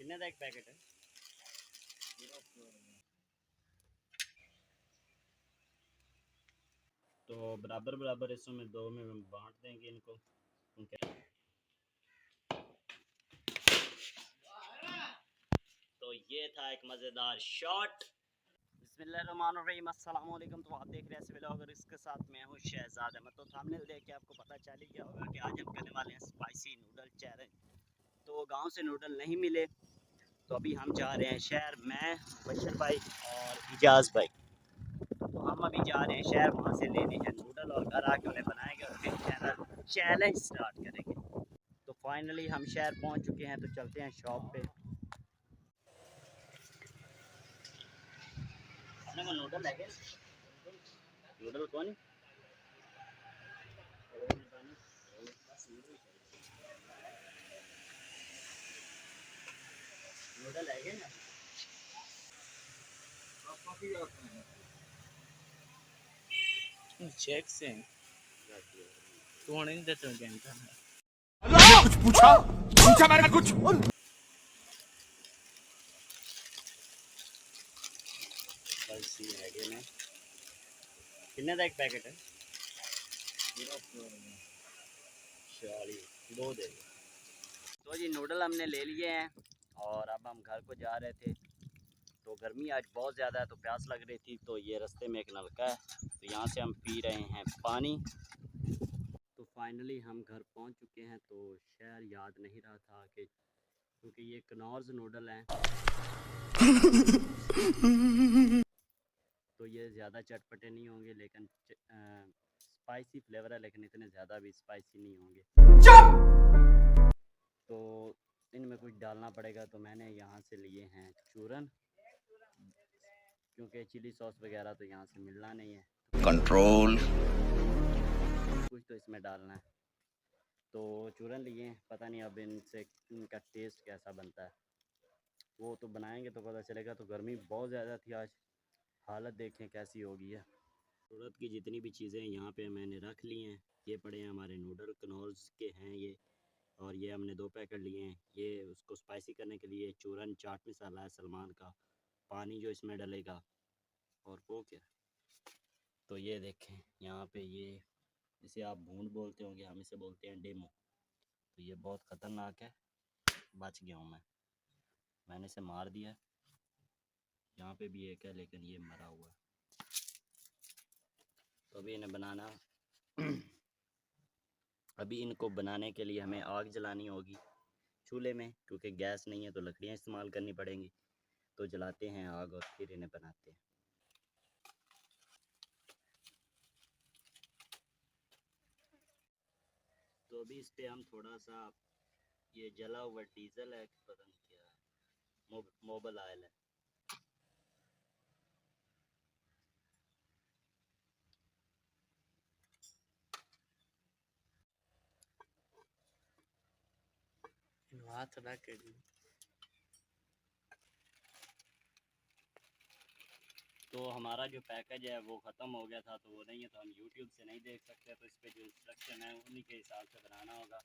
कितने का एक पैकेट है? तो बराबर बराबर हिस्सों में दो में बांट देंगे इनको। तो ये था एक मज़ेदार शॉट। बिस्मिल्लाहिर्रहमानिर्रहीम, अस्सलाम वालेकुम। तो आप देख रहे हैं ऐसे व्लॉग और इसके साथ मैं हूँ शहजाद अहमद। तो थंबनेल देख के आपको पता चल ही गया होगा कि आज हम करने वाले हैं स्पाइसी नूडल चैलेंज। तो गांव से नूडल नहीं मिले तो अभी हम जा रहे हैं शहर, मैं, बशर भाई और इजाज़ भाई। तो हम अभी जा रहे हैं शहर, वहाँ से लेने हैं नूडल और घर आके उन्हें बनाएंगे और फिर चैलेंज स्टार्ट करेंगे। तो फाइनली हम शहर पहुँच चुके हैं, तो चलते हैं शॉप पे। अपने को नूडल है क्या? नूडल कौन? नूडल है क्या ना? चेक से तू नहीं देते क्या कुछ पूछा पूछा मैंने कुछ। स्पाइसी है क्या ना? कितने का एक पैकेट है? 40 दो दे दो। तो जी नूडल हमने ले लिए हैं और अब हम घर को जा रहे थे। तो गर्मी आज बहुत ज़्यादा है तो प्यास लग रही थी, तो ये रास्ते में एक नलका है तो यहाँ से हम पी रहे हैं पानी। तो फाइनली हम घर पहुँच चुके हैं। तो शहर याद नहीं रहा था कि क्योंकि ये कनौज नूडल हैं तो ये ज़्यादा चटपटे नहीं होंगे, लेकिन स्पाइसी फ्लेवर है, लेकिन इतने ज़्यादा भी स्पाइसी नहीं होंगे। तो इनमें कुछ डालना पड़ेगा। तो मैंने यहाँ से लिए हैं चूरन, क्योंकि चिली सॉस वगैरह तो यहाँ से मिलना नहीं है। कंट्रोल कुछ तो इसमें डालना है। तो चूरन लिए हैं, पता नहीं अब इनसे इनका टेस्ट कैसा बनता है, वो तो बनाएंगे तो पता चलेगा। तो गर्मी बहुत ज़्यादा थी आज, हालत देखें कैसी होगी है। ज़रूरत की जितनी भी चीज़ें यहाँ पे मैंने रख ली हैं। ये पड़े हैं हमारे नूडल, कनौज के हैं ये, और ये हमने 2 पैकेट लिए हैं। ये उसको स्पाइसी करने के लिए चूरन, चाट मसाला है सलमान का, पानी जो इसमें डलेगा, और वो क्या, तो ये देखें यहाँ पे ये, इसे आप भूंड बोलते होंगे, हम इसे बोलते हैं डेमो। तो ये बहुत ख़तरनाक है, बच गया हूँ मैंने इसे मार दिया। यहाँ पे भी एक है लेकिन ये मरा हुआ है। तो अभी इन्हें बनाना अभी इनको बनाने के लिए हमें आग जलानी होगी चूल्हे में, क्योंकि गैस नहीं है तो लकड़ियाँ इस्तेमाल करनी पड़ेंगी। तो जलाते हैं आग और फिर इन्हें बनाते हैं। तो अभी इस पे हम थोड़ा सा, ये जला हुआ डीजल है, पता नहीं क्या है, मोबल ऑयल है। हाथ ना कर तो हमारा जो पैकेज है वो ख़त्म हो गया था, तो वो नहीं है, तो हम YouTube से नहीं देख सकते। तो इस पे जो इंस्ट्रक्शन है उन्हीं के हिसाब से बनाना होगा।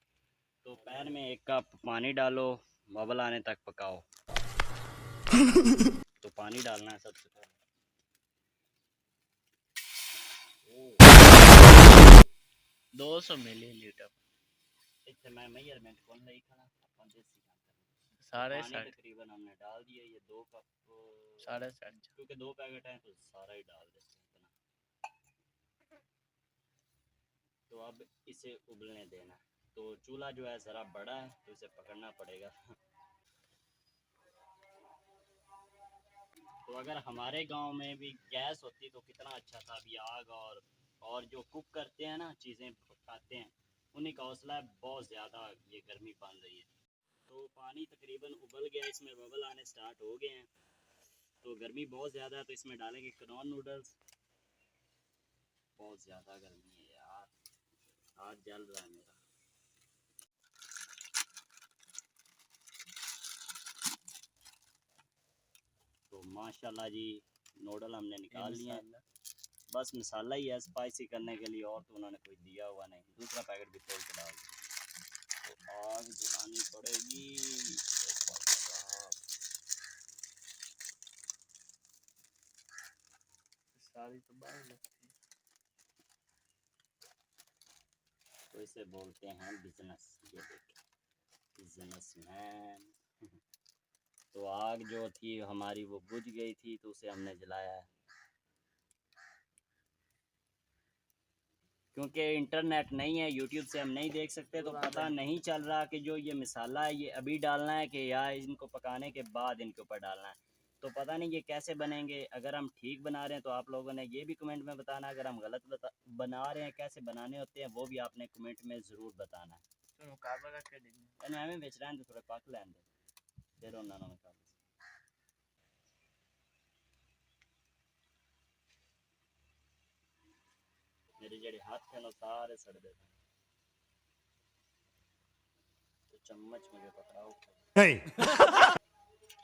तो पैन में 1 कप पानी डालो, बबल आने तक पकाओ। तो पानी डालना है सबसे पहले। 200 मिलीलीटर इतने मैं मेजरमेंट कौन नहीं खड़ा, अपन देसी काम करना। साढ़े पानी साठ तकरीबन हमने डाल दिया, ये 2 कप, साढ़े साठ क्योंकि 2 पैकेट हैं तो सारा ही डाल देते हैं इतना। तो अब इसे उबलने देना। तो चूल्हा जो है ज़रा बड़ा है तो इसे पकड़ना पड़ेगा। तो अगर हमारे गांव में भी गैस होती तो कितना अच्छा था। अभी आग और जो कुक करते हैं ना, चीज़ें पकाते हैं, उन्हीं का हौसला बहुत ज़्यादा ये गर्मी बन रही है। तो पानी तकरीबन उबल गया, इसमें बबल आने स्टार्ट हो गए हैं। तो गर्मी बहुत ज़्यादा है तो इसमें डालेंगे कनौन नूडल्स। बहुत ज़्यादा गर्मी है यार, हाथ जल रहा है मेरा। तो माशाल्लाह जी नूडल हमने निकाल लिए हैं। बस मसाला ही है स्पाइसी करने के लिए, और तो उन्होंने कोई दिया हुआ नहीं। दूसरा पैकेट भी खोल के डाल दिया। तो आग जलानी पड़ेगी। हमारी तो बाहर लगती है। तो इसे बोलते हैं बिजनेस। ये देखिए, बिजनेसमैन। तो आग जो थी हमारी वो बुझ गई थी, तो उसे हमने जलाया है। क्योंकि इंटरनेट नहीं है, यूट्यूब से हम नहीं देख सकते, तो पता नहीं चल रहा कि जो ये मसाला है ये अभी डालना है कि या इनको पकाने के बाद इनके ऊपर डालना है। तो पता नहीं ये कैसे बनेंगे। अगर हम ठीक बना रहे हैं तो आप लोगों ने ये भी कमेंट में बताना, अगर हम गलत बना रहे हैं, कैसे बनाने होते हैं वो भी आपने कमेंट में ज़रूर बताना है। तो मुकाबला कर देंगे। यानी हमें बेच रहे हैं तो थोड़ा पक लें दे, फिर उन्होंने मुकाबला। मेरे जेड़े हाथ हैं ना सारे सड़ देते हैं। तो चम्मच मुझे पकड़ाओ, नहीं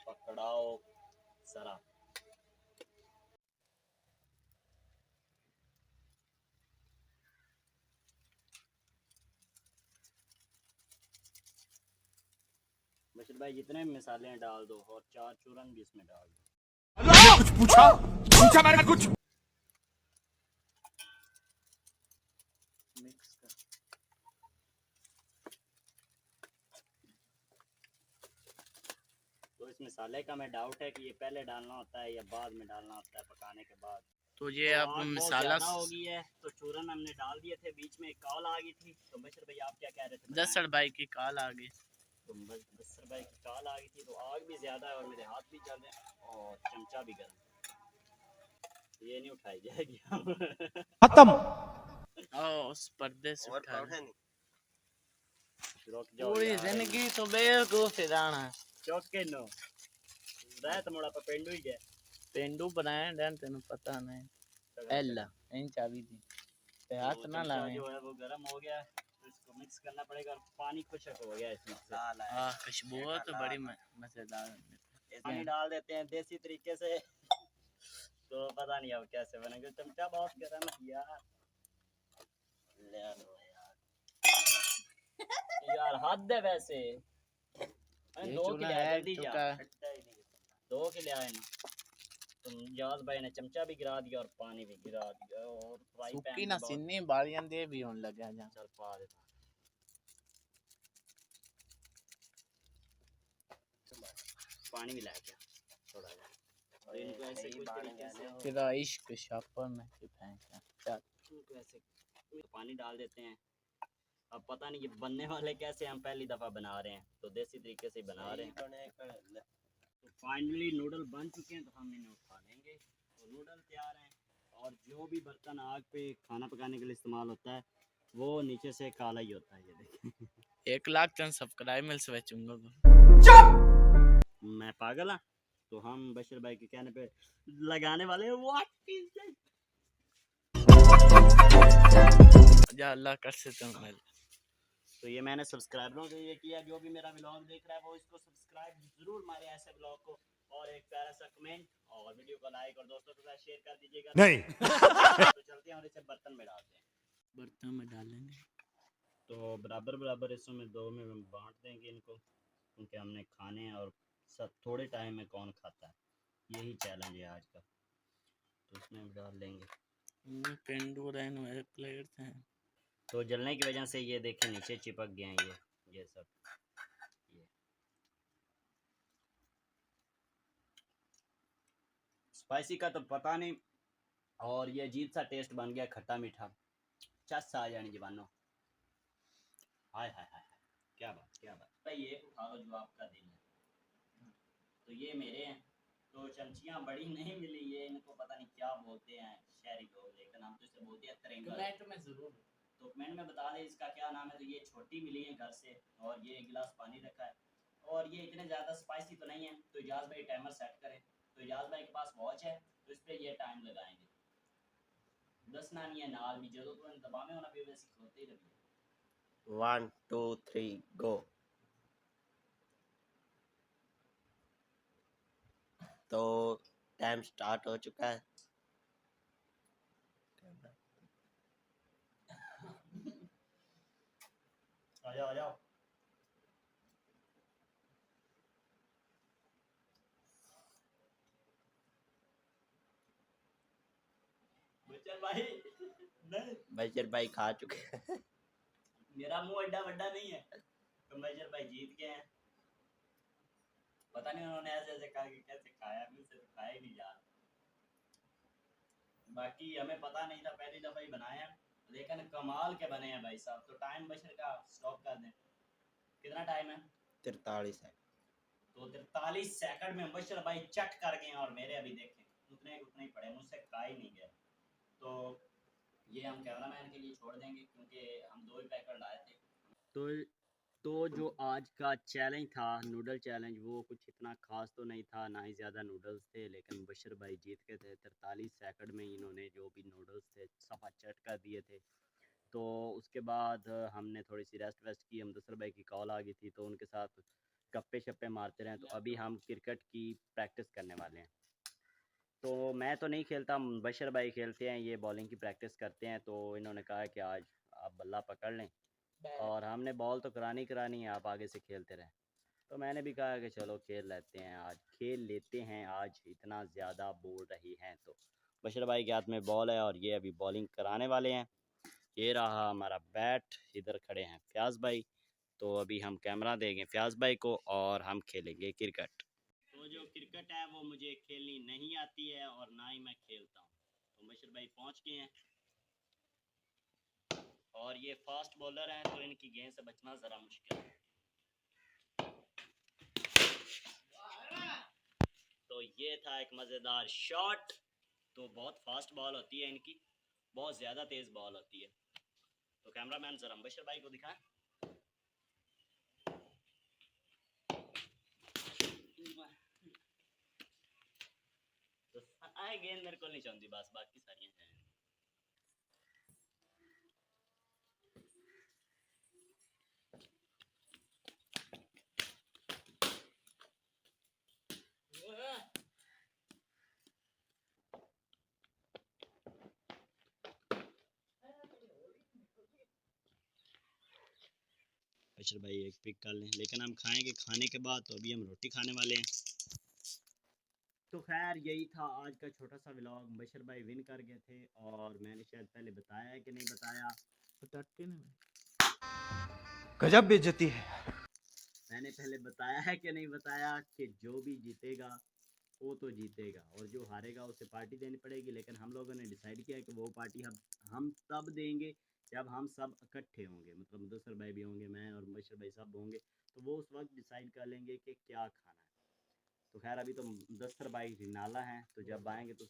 पकड़ाओ सरा। बशीर भाई जितने भी मसाले हैं डाल दो, और 4 चूरन भी इसमें डाल दो। कुछ पूछा पूछा मैंने कुछ। मिक्स कर। तो इस मसाले का मैं डाउट है कि ये पहले डालना होता है या बाद में डालना होता है पकाने के बाद। तो ये तो अब आग बहुत मसाला ज़्यादा हो गई है, तो चूरन हमने डाल दिए थे, बीच में एक कॉल आ गई थी। तो बशीर भाई आप क्या कह रहे थे? दसड़ भाई की कॉल आ गई। तो बशीर भाई की कॉल आ गई थी, तो आग भी ज़्यादा है और मेरे हाथ भी जल रहे हैं और चमचा भी गर्म। ये नहीं उठाई जाएगी। खत्म। उस पर्दे से उठा ले। रुक जाओ पूरी यार। जिंदगी तो बेवकूफ ही रहना है। चौके नो रात मोड़ा पर पेंडू ही गया। पेंडू बनाया डैन तेन पता नहीं। एला इन चाबी दी पे तो हाथ ना चमचा लावे। जो है वो गर्म हो गया है, तो इसको मिक्स करना पड़ेगा। और पानी खुशक हो गया इसमें से। खुशबू तो बड़ी मजेदार है। पानी डाल देते हैं देसी तरीके से। तो पता नहीं अब कैसे बनेगा, चमचा बहुत गर्म है यार। ले लो यार हद है वैसे। ये दो चूल्हा किलो है जल्दी जा, चुका। 2 किलो आए ना। तो जाज भाई ने चमचा भी गिरा दिया और पानी भी गिरा दिया और फ्राई पैन सुक्की भी ना बहुत। सिन्नी बालियां दे भी होने लगा जा। चल पा देता पानी भी ला गया थोड़ा सा। और इनको ऐसे कुछ तरीके से तेरा इश्क शापर में के फेंका चल। इनको ऐसे पानी डाल देते हैं। अब पता नहीं ये बनने वाले कैसे, हम पहली दफ़ा बना रहे हैं तो देसी तरीके से बना रहे हैं। तो फाइनली नूडल बन चुके हैं, तो हम इन्हें उठा लेंगे। तो नूडल तैयार हैं। और जो भी बर्तन आग पे खाना पकाने के लिए इस्तेमाल होता है वो नीचे से काला ही होता है। ये देखिए 1 लाख टन सब्सक्राइब मिल से चुंगा। मैं पागल हाँ। तो हम बशीर भाई के कहने पे लगाने वाले हैं। What is that? जा अल्लाह कर से तुम मिल। तो ये मैंने सब्सक्राइबरों से ये किया, जो भी मेरा व्लॉग देख रहा है वो इसको सब्सक्राइब जरूर मारे ऐसे व्लॉग को, और एक प्यारा सा कमेंट और वीडियो को लाइक और दोस्तों के साथ शेयर कर दीजिएगा। नहीं तो चलते हैं और इसे बर्तन में डालते हैं। बर्तन में डालेंगे तो बराबर बराबर हिस्सों में 2 में बांट देंगे इनको, क्योंकि हमने खाने हैं और सब थोड़े टाइम में कौन खाता है, यही चैलेंज है आज का। तो इसमें डाल लेंगे। पेंडू रहन वाले प्लेट हैं। तो जलने की वजह से ये देखें नीचे चिपक गए हैं ये सब। ये स्पाइसी का तो पता नहीं, और ये अजीब सा टेस्ट बन गया, खट्टा मीठा। चस आ जानी जवानों। हाय हाय हाय, क्या बात क्या बात। भाई ये उठा लो जो आपका दिल है। तो ये मेरे हैं। तो चमचियाँ बड़ी नहीं मिली, ये इनको पता नहीं क्या बोलते हैं शहरी लोग, लेकिन हम तो इसे बोलते हैं त्रिंगल। कमेंट में जरूर तो कमेंट में बता दें इसका क्या नाम है। तो ये छोटी मिली है घर से, और ये 1 गिलास पानी रखा है। और ये इतने ज़्यादा स्पाइसी तो नहीं है। तो इजाज़ भाई टाइमर सेट करें। तो इजाज़ भाई के पास वॉच है, तो इस पर ये टाइम लगाएंगे। दसना नहीं है नाल भी, जो तो दबावे होना भी वैसे खोते ही रहिए। 1 2 3 गो। तो टाइम स्टार्ट हो चुका है। आ जाओ आ जाओ। बशर भाई नहीं, बशर भाई खा चुके हैं। मेरा मुंह एडा बड़ा नहीं है, तो बशर भाई जीत गए हैं। पता नहीं उन्होंने ऐसे ऐसे कहा कि कैसे खाया, मुझसे तो खाया ही नहीं जा रहा। बाकी हमें पता नहीं था, पहली दफा ही बनाया, लेकिन कमाल के बने हैं भाई साहब। तो टाइम बशर का स्टॉप कर दें, कितना टाइम है? 43 है। तो 43 सेकंड में बशर भाई चट कर गए हैं, और मेरे अभी देखें उतने उतने ही पड़े, मुझसे खा ही नहीं गए। तो ये हम कैमरामैन के लिए छोड़ देंगे, क्योंकि हम 2 ही पैकेट लाए थे। तो जो आज का चैलेंज था, नूडल चैलेंज, वो कुछ इतना ख़ास तो नहीं था, ना ही ज़्यादा नूडल्स थे, लेकिन बशर भाई जीत गए थे। 43 सेकंड में इन्होंने जो भी नूडल्स थे सफा चट कर दिए थे। तो उसके बाद हमने थोड़ी सी रेस्ट वेस्ट की, हम दसर भाई की कॉल आ गई थी, तो उनके साथ गप्पे शप्पे मारते रहे। तो अभी हम क्रिकेट की प्रैक्टिस करने वाले हैं। तो मैं तो नहीं खेलता, बशर भाई खेलते हैं, ये बॉलिंग की प्रैक्टिस करते हैं। तो इन्होंने कहा कि आज आप बल्ला पकड़ लें, और हमने बॉल तो करानी है, आप आगे से खेलते रहें। तो मैंने भी कहा कि चलो खेल लेते हैं, आज खेल लेते हैं, आज इतना ज़्यादा बोल रही हैं। तो बशर भाई के हाथ में बॉल है, और ये अभी बॉलिंग कराने वाले हैं। ये रहा हमारा बैट, इधर खड़े हैं फयाज भाई। तो अभी हम कैमरा देंगे फयाज भाई को, और हम खेलेंगे क्रिकेट। तो जो क्रिकेट है वो मुझे खेलनी नहीं आती है, और ना ही मैं खेलता हूँ। तो बशर भाई पहुँच गए हैं, और ये फास्ट बॉलर हैं, तो इनकी गेंद से बचना ज़रा मुश्किल है। तो ये था एक मज़ेदार शॉट। तो बहुत फास्ट बॉल होती है इनकी, बहुत ज़्यादा तेज़ बॉल होती है। तो कैमरामैन ज़रा बशर भाई को दिखाएं। तो आए गेंद मेरे को नहीं चाहती, बस बाकी सारी हैं। बशर भाई एक पिक कर लें, लेकिन हम खाएंगे खाने के बाद। तो अभी हम रोटी खाने वाले हैं। तो खैर यही था आज का छोटा सा व्लॉग। बशर भाई विन कर गए थे, और मैंने शायद पहले बताया है कि नहीं बताया, गजब बेइज्जती है। मैंने पहले बताया है कि नहीं बताया कि जो भी जीतेगा वो तो जीतेगा, और जो हारेगा उसे पार्टी देनी पड़ेगी। लेकिन हम लोगों ने डिसाइड किया कि वो पार्टी हम तब देंगे जब हम सब इकट्ठे होंगे, मतलब मुदस्सर भाई भी होंगे, मैं और बशर भाई सब होंगे। तो वो उस वक्त डिसाइड कर लेंगे कि क्या खाना है। तो खैर अभी तो मुदस्सर भाई नाला हैं, तो जब आएंगे तो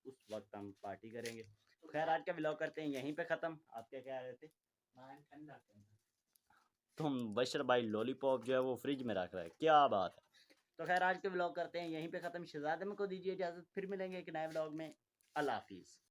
उस वक्त हम पार्टी करेंगे। तो खैर आज का व्लॉग करते हैं यहीं पे ख़त्म। आप क्या कह रहे थे? तुम बशर भाई लॉलीपॉप जो है वो फ्रिज में रख रहा है, क्या बात है। तो खैर आज के व्लॉग करते हैं यहीं पे ख़त्म। शहजादे में को दीजिए इजाज़त, फिर मिलेंगे एक नए व्लॉग में। अल्लाह हाफिज़।